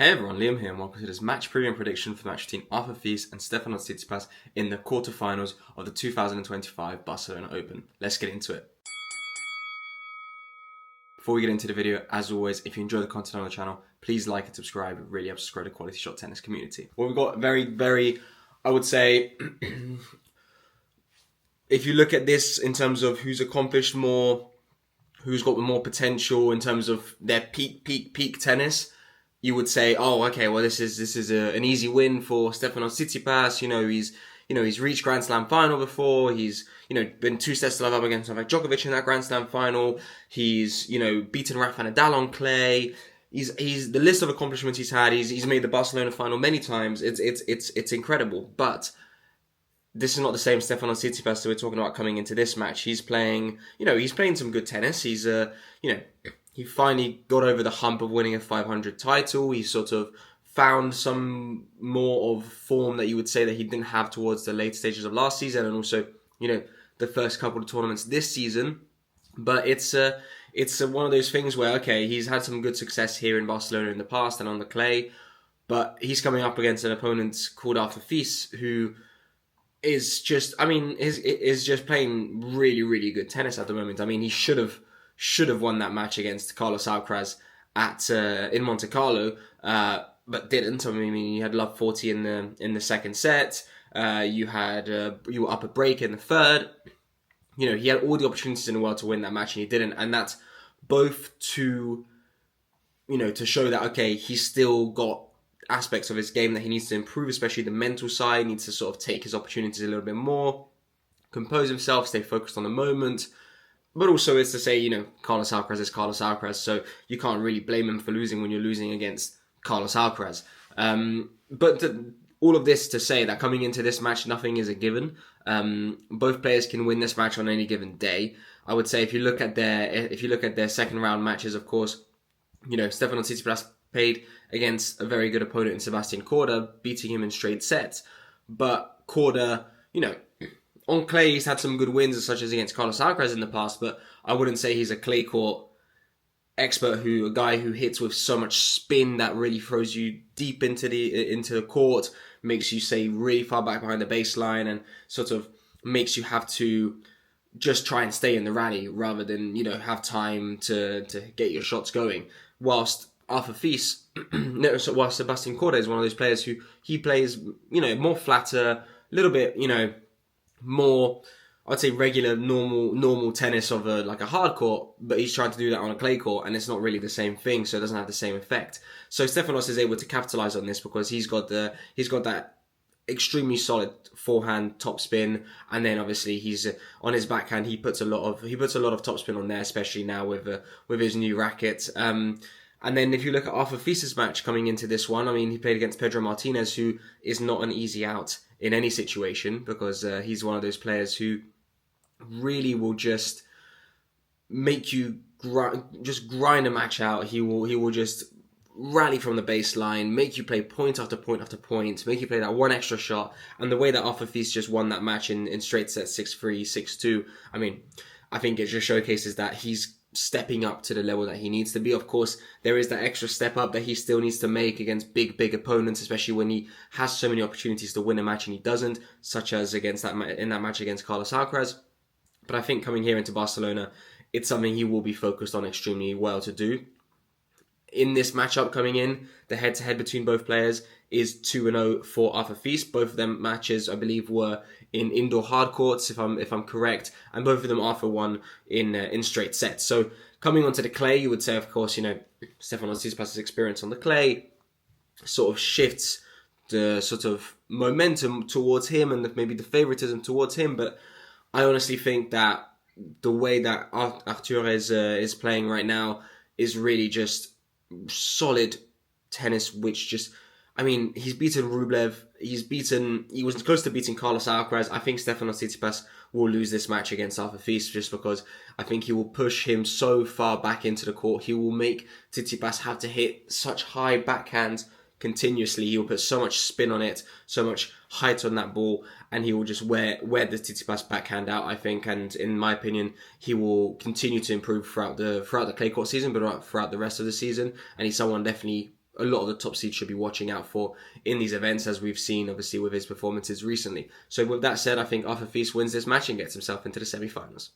Hey everyone, Liam here and welcome to this match preview and prediction for the match between Arthur Fils and Stefanos Tsitsipas in the quarterfinals of the 2025 Barcelona Open. Let's get into it. Before we get into the video, as always, if you enjoy the content on the channel, please like and subscribe. It really helps us grow the quality shot tennis community. Well, we've got very, I would say, if you look at this in terms of who's accomplished more, who's got more potential in terms of their peak tennis, you would say, oh, okay, well, this is an easy win for Stefanos Tsitsipas. He's reached Grand Slam final before. He's been 2 sets to love up against Novak Djokovic in that Grand Slam final. He's beaten Rafa Nadal on clay. He's the list of accomplishments he's had. He's made the Barcelona final many times. It's incredible, but this is not the same Stefanos Tsitsipas that we're talking about coming into this match. He's playing some good tennis. He finally got over the hump of winning a 500 title. He sort of found some more of form that you would say that he didn't have towards the late stages of last season, and also the first couple of tournaments this season. But it's one of those things where, okay, he's had some good success here in Barcelona in the past and on the clay, but he's coming up against an opponent called Arthur Fils, who is just playing really good tennis at the moment. I mean, he should have won that match against Carlos Alcaraz in Monte Carlo, but didn't. I mean, he had love 40 in the second set. You were up a break in the third. He had all the opportunities in the world to win that match and he didn't. And that's both to show that, okay, he's still got aspects of his game that he needs to improve, especially the mental side. He needs to sort of take his opportunities a little bit more, compose himself, stay focused on the moment. But also it's to say, Carlos Alcaraz is Carlos Alcaraz, so you can't really blame him for losing when you're losing against Carlos Alcaraz. All of this to say that coming into this match, nothing is a given. Both players can win this match on any given day. I would say if you look at their second round matches, of course, Stefanos Tsitsipas played against a very good opponent in Sebastian Korda, beating him in straight sets. But Korda, on clay, he's had some good wins, such as against Carlos Alcaraz in the past, but I wouldn't say he's a clay court expert, a guy who hits with so much spin that really throws you deep into the court, makes you say really far back behind the baseline, and sort of makes you have to just try and stay in the rally rather than have time to get your shots going. Whilst Arthur Fils, whilst Sebastian Korda is one of those players who he plays more flatter, a little bit more, I'd say, regular, normal tennis of a hard court, but he's trying to do that on a clay court, and it's not really the same thing, so it doesn't have the same effect. So Stefanos is able to capitalize on this because he's got that extremely solid forehand topspin, and then obviously he's on his backhand. He puts a lot of topspin on there, especially now with his new racket. And then if you look at Arthur Fils' match coming into this one, I mean, he played against Pedro Martinez, who is not an easy out in any situation, because he's one of those players who really will just make you grind a match out. He will just rally from the baseline, make you play point after point after point, make you play that one extra shot. And the way that Arthur Fils just won that match in straight sets 6-3, 6-2, I mean, I think it just showcases that he's stepping up to the level that he needs to be. Of course, there is that extra step up that he still needs to make against big opponents, especially when he has so many opportunities to win a match and he doesn't, such as in that match against Carlos Alcaraz. But I think coming here into Barcelona, it's something he will be focused on extremely well to do. In this matchup coming in, the head-to-head between both players is 2-0 for Arthur Fils. Both of them matches, I believe, were in indoor hard courts, if I'm correct, and both of them Arthur won in straight sets. So coming onto the clay, you would say, of course, Stefanos Tsitsipas' experience on the clay sort of shifts the sort of momentum towards him and maybe the favoritism towards him. But I honestly think that the way that Arthur is playing right now is really just solid tennis, which just, I mean, he's beaten Rublev, he was close to beating Carlos Alcaraz. I think Stefanos Tsitsipas will lose this match against Arthur Fils, just because I think he will push him so far back into the court. He will make Tsitsipas have to hit such high backhands continuously. He will put so much spin on it, so much height on that ball, and he will just wear the Tsitsipas backhand out, I think. And in my opinion, he will continue to improve throughout the clay court season, but throughout the rest of the season. And he's someone definitely a lot of the top seeds should be watching out for in these events, as we've seen, obviously, with his performances recently. So with that said, I think Arthur Fils wins this match and gets himself into the semi-finals.